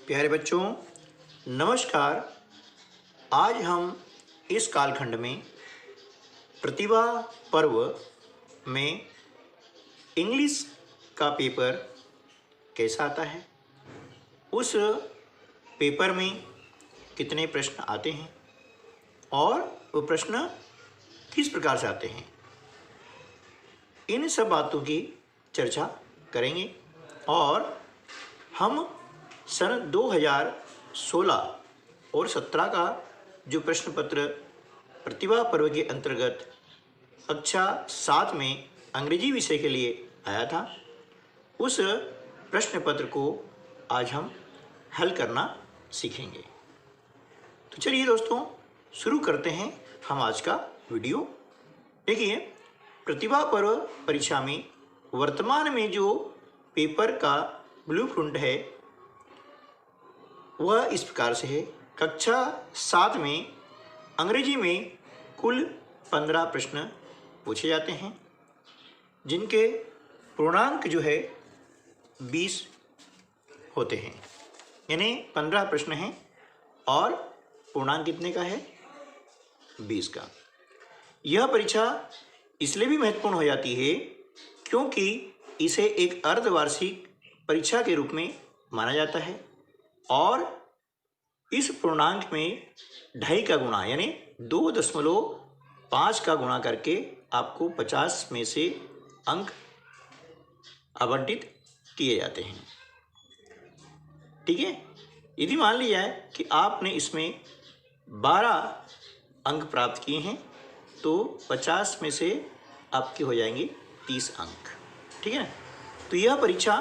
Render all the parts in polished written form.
प्यारे बच्चों, नमस्कार। आज हम इस कालखंड में प्रतिभा पर्व में इंग्लिश का पेपर कैसा आता है, उस पेपर में कितने प्रश्न आते हैं और वो प्रश्न किस प्रकार से आते हैं, इन सब बातों की चर्चा करेंगे। और हम सन 2016 और 17 का जो प्रश्न पत्र प्रतिभा पर्व के अंतर्गत कक्षा 7 में अंग्रेजी विषय के लिए आया था, उस प्रश्न पत्र को आज हम हल करना सीखेंगे। तो चलिए दोस्तों, शुरू करते हैं हम आज का वीडियो। देखिए, प्रतिभा पर्व परीक्षा में वर्तमान में जो पेपर का ब्लूप्रिंट है वह इस प्रकार से है। कक्षा 7 में अंग्रेजी में कुल 15 प्रश्न पूछे जाते हैं, जिनके पूर्णांक जो है 20 होते हैं। यानी 15 प्रश्न हैं और पूर्णांक कितने का है? 20 का। यह परीक्षा इसलिए भी महत्वपूर्ण हो जाती है क्योंकि इसे एक अर्धवार्षिक परीक्षा के रूप में माना जाता है और इस पूर्णांक में 2.5 का गुणा यानी 2.5 का गुणा करके आपको 50 में से अंक आवंटित किए जाते हैं। ठीक है, यदि मान लिया है कि आपने इसमें 12 अंक प्राप्त किए हैं तो 50 में से आपके हो जाएंगे 30 अंक। ठीक है ना? तो यह परीक्षा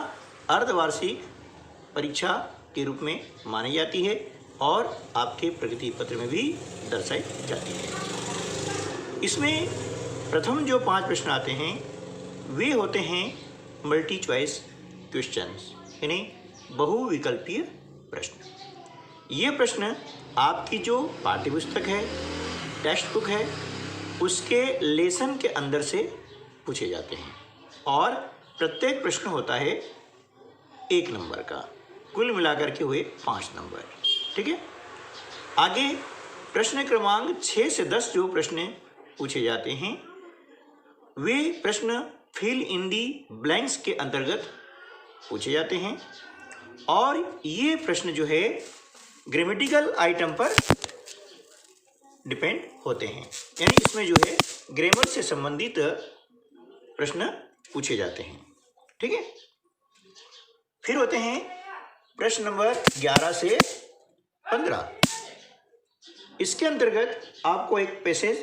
अर्धवार्षिक परीक्षा के रूप में मानी जाती है और आपके प्रगति पत्र में भी दर्शाई जाती है। इसमें प्रथम जो 5 प्रश्न आते हैं वे होते हैं मल्टी चॉइस क्वेश्चंस, यानी बहुविकल्पीय प्रश्न। ये प्रश्न आपकी जो पाठ्यपुस्तक है, टेक्स्ट बुक है, उसके लेसन के अंदर से पूछे जाते हैं और प्रत्येक प्रश्न होता है 1 नंबर का, कुल मिलाकर के हुए 5 नंबर। ठीक है, आगे प्रश्न क्रमांक 6 से 10 जो प्रश्न पूछे जाते हैं वे प्रश्न फिल इन दी ब्लैंक्स के अंतर्गत पूछे जाते हैं और ये प्रश्न जो है ग्रामेटिकल आइटम पर डिपेंड होते हैं, यानी इसमें जो है ग्रामर से संबंधित प्रश्न पूछे जाते हैं। ठीक है, फिर होते हैं प्रश्न नंबर 11 से 15। इसके अंतर्गत आपको एक पैसेज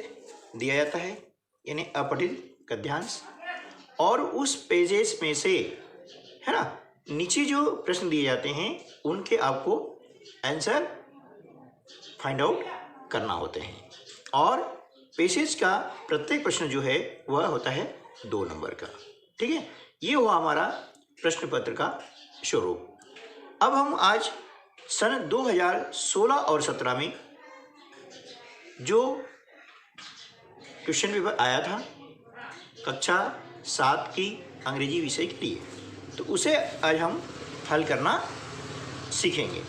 दिया जाता है, यानी अपठित गद्यांश, और उस पेजेस में से है ना नीचे जो प्रश्न दिए जाते हैं उनके आपको आंसर फाइंड आउट करना होते हैं और पेसेज का प्रत्येक प्रश्न जो है वह होता है 2 नंबर का। ठीक है, ये हुआ हमारा प्रश्न पत्र का स्वरूप। अब हम आज सन 2016 और 17 में जो क्वेश्चन पेपर आया था कक्षा 7 की अंग्रेजी विषय के लिए, तो उसे आज हम हल करना सीखेंगे।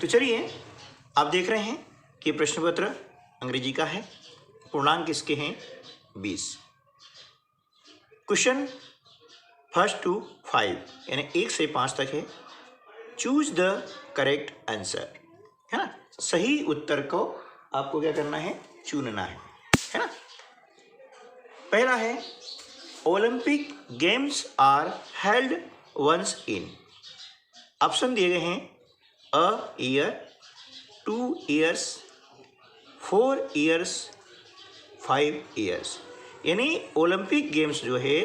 तो चलिए, आप देख रहे हैं कि प्रश्न पत्र अंग्रेजी का है, पूर्णांक इसके हैं 20। क्वेश्चन 1 to 5 यानी 1 से 5 तक है। चूज द करेक्ट आंसर, है ना, सही उत्तर को आपको क्या करना है? चुनना है ना। पहला है Olympic games are held once in. Option दिए गए हैं a year, 2 years, 4 years, 5 years। यानी ओलंपिक गेम्स जो है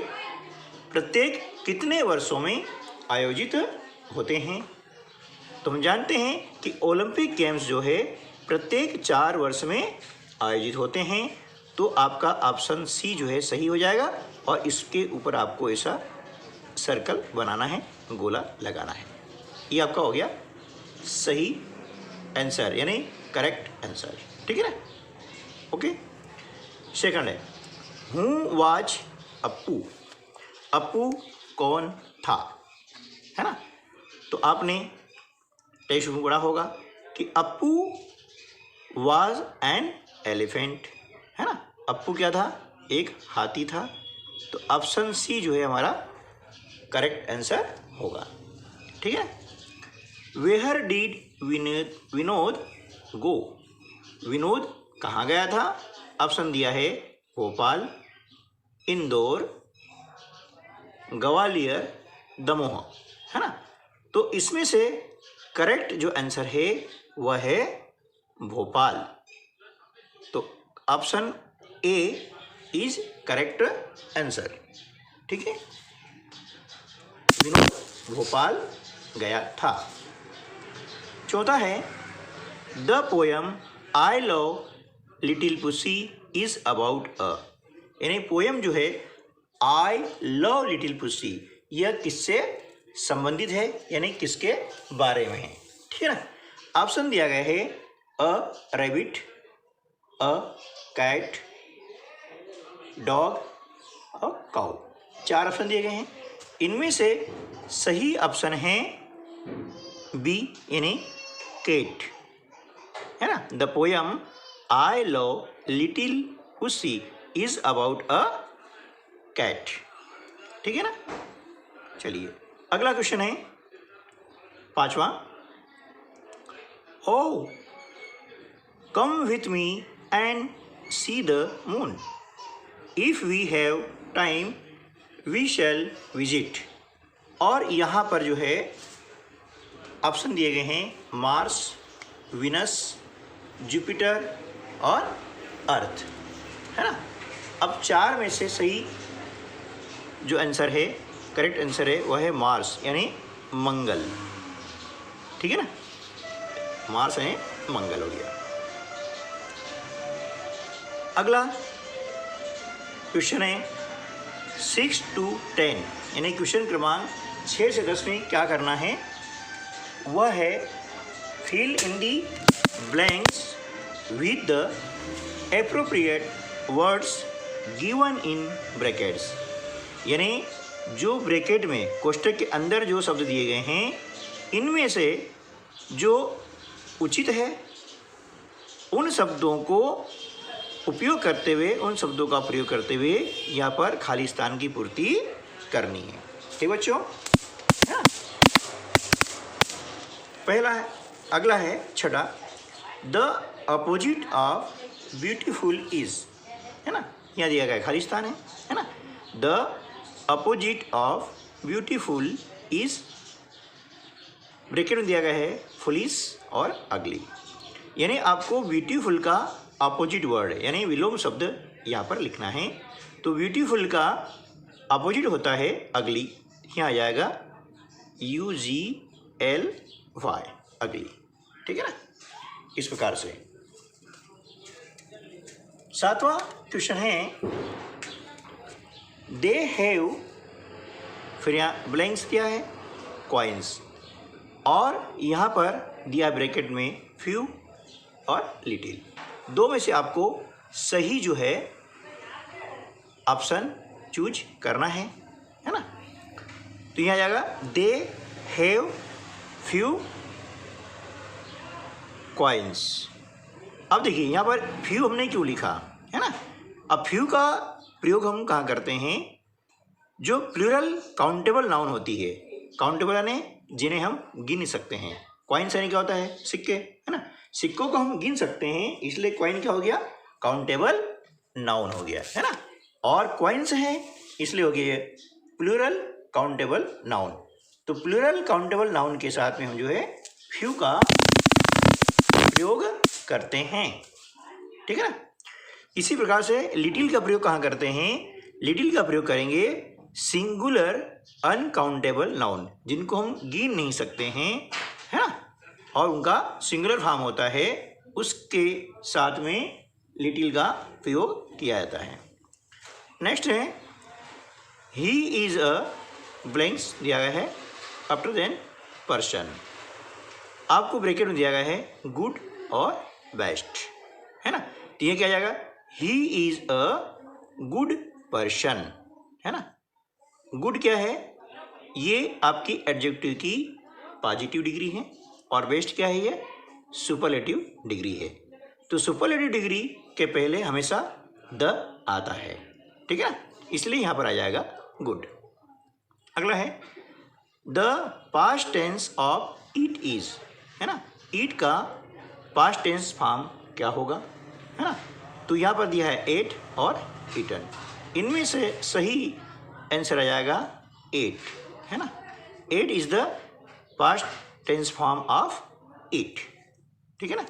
प्रत्येक कितने वर्षों में आयोजित होते हैं। तो हम जानते हैं कि ओलंपिक गेम्स जो है प्रत्येक 4 वर्ष में आयोजित होते हैं। तो आपका ऑप्शन सी जो है सही हो जाएगा और इसके ऊपर आपको ऐसा सर्कल बनाना है, गोला लगाना है। ये आपका हो गया सही आंसर, यानी करेक्ट आंसर। ठीक है ना? ओके। सेकंड है हु वाज अप्पू। अप्पू कौन था, है ना। तो आपने टेक्स्ट बुक में पढ़ा होगा कि अप्पू वाज एन एलिफेंट, है ना। अप्पू क्या था, एक हाथी था। तो ऑप्शन सी जो है हमारा करेक्ट आंसर होगा, ठीक है। वेयर डिड विनोद गो, विनोद कहाँ गया था। ऑप्शन दिया है भोपाल, इंदौर, ग्वालियर, दमोह, है ना। तो इसमें से करेक्ट जो आंसर है वह है भोपाल। तो option A is correct answer, ठीक है। विनोद भोपाल गया था। चौथा है the poem I love little pussy is about अ, यानी पोयम जो है आई लव लिटिल पुसी यह किससे संबंधित है, यानी किसके बारे में है, ठीक है ना। ऑप्शन दिया गया है a rabbit, a cat, dog और काउ। 4 ऑप्शन दिए गए हैं। इनमें से सही ऑप्शन है बी यानी कैट, है ना। The poem I love little pussy is about a cat, ठीक है ना। चलिए अगला क्वेश्चन है 5वां। O come with me and see the moon, if we have time we shall visit. और यहाँ पर जो है ऑप्शन दिए गए हैं मार्स, विनस, जुपिटर और अर्थ, है ना। अब 4 में से सही जो आंसर है, करेक्ट आंसर है वह है मार्स यानी मंगल, ठीक है ना। मार्स यानी मंगल हो गया। अगला क्वेश्चन है 6 to 10, यानी क्वेश्चन क्रमांक 6 से 10 में क्या करना है वह है fill in the blanks with the appropriate words given in brackets, यानी जो ब्रैकेट में कोष्ठक के अंदर जो शब्द दिए गए हैं इनमें से जो उचित है उन शब्दों को उपयोग करते हुए, उन शब्दों का प्रयोग करते हुए यहाँ पर खाली स्थान की पूर्ति करनी है, ठीक बच्चों, है ना। पहला है, अगला है 6, the opposite of beautiful is, है ना। यहाँ दिया गया खाली स्थान है ना। The opposite of beautiful is, bracket में दिया गया है फुलिश और अगली, यानी आपको ब्यूटीफुल का अपोजिट वर्ड यानी विलोम शब्द यहाँ पर लिखना है। तो ब्यूटीफुल का अपोजिट होता है अगली, यहाँ आ जाएगा UGLY, अगली, ठीक है ना। इस प्रकार से 7वां क्वेश्चन है दे हैव, फिर यहाँ ब्लैंक्स दिया है कॉइन्स और यहाँ पर दिया ब्रैकेट में फ्यू और लिटिल। 2 में से आपको सही जो है ऑप्शन चूज करना है ना। तो यहाँ जाएगा दे हैव फ्यू कॉइन्स। अब देखिए यहाँ पर फ्यू हमने क्यों लिखा है ना। अब फ्यू का प्रयोग हम कहाँ करते हैं, जो प्लूरल काउंटेबल नाउन होती है, काउंटेबल यानी जिन्हें हम गिन सकते हैं। कॉइन्स यानी क्या होता है, सिक्के, है ना। सिक्कों को हम गिन सकते हैं इसलिए कॉइन क्या हो गया, काउंटेबल नाउन हो गया, है ना। और कॉइन्स हैं इसलिए हो गया प्लूरल काउंटेबल नाउन। तो प्लूरल काउंटेबल नाउन के साथ में हम जो है फ्यू का प्रयोग करते हैं, ठीक है ना। इसी प्रकार से लिटिल का प्रयोग कहाँ करते हैं, लिटिल का प्रयोग करेंगे सिंगुलर अनकाउंटेबल नाउन जिनको हम गिन नहीं सकते हैं, है ना, और उनका सिंगुलर फॉर्म होता है, उसके साथ में लिटिल का प्रयोग किया जाता है। नेक्स्ट है ही इज अ ब्लैंक्स दिया गया है आफ्टर देन पर्सन, आपको ब्रैकेट में दिया गया है गुड और बेस्ट, है ना। तो ये क्या जाएगा, he is a good person, है ना। गुड क्या है, ये आपकी एडजेक्टिव की पॉजिटिव डिग्री है, और बेस्ट क्या है, ये सुपरलेटिव डिग्री है। तो सुपरलेटिव डिग्री के पहले हमेशा द आता है, ठीक है ना, इसलिए यहाँ पर आ जाएगा गुड। अगला है the past tense of eat is, है ना, ईट का पास्ट टेंस फॉर्म क्या होगा, है ना। तो यहाँ पर दिया है एट और ईटन, इनमें से सही आंसर आ जाएगा एट, है ना। Ate is the past tense form of eat, ठीक है ना।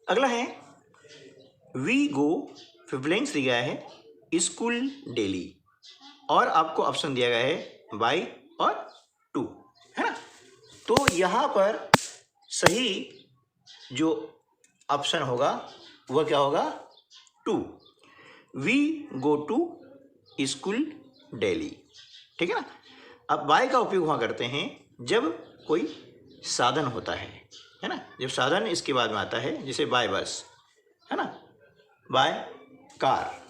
अगला है वी गो, फिर ब्लैंक्स दिया है स्कूल डेली, और आपको ऑप्शन दिया गया है बाई और टू, है ना। तो यहाँ पर सही जो ऑप्शन होगा वह क्या होगा, two, we go to school daily, ठीक है ना। अब बाय का उपयोग वहाँ करते हैं जब कोई साधन होता है ना, जब साधन इसके बाद में आता है, जैसे बाय बस, है ना, बाय कार,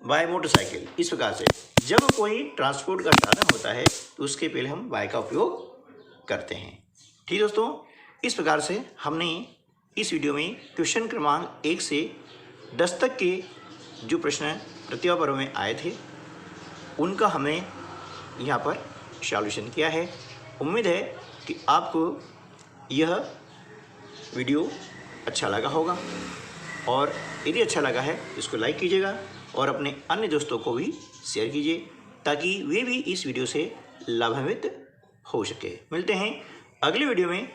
बाय मोटरसाइकिल, इस प्रकार से जब कोई ट्रांसपोर्ट का साधन होता है तो उसके पहले हम बाय का उपयोग करते हैं। ठीक दोस्तों, इस प्रकार से हमने इस वीडियो में क्वेश्चन क्रमांक 1 से 10 तक के जो प्रश्न प्रतिभा पर्व में आए थे उनका हमने यहाँ पर सॉल्यूशन किया है। उम्मीद है कि आपको यह वीडियो अच्छा लगा होगा, और यदि अच्छा लगा है तो इसको लाइक कीजिएगा और अपने अन्य दोस्तों को भी शेयर कीजिए ताकि वे भी इस वीडियो से लाभान्वित हो सके। मिलते हैं अगले वीडियो में,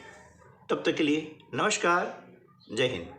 तब तक के लिए नमस्कार, जय हिंद।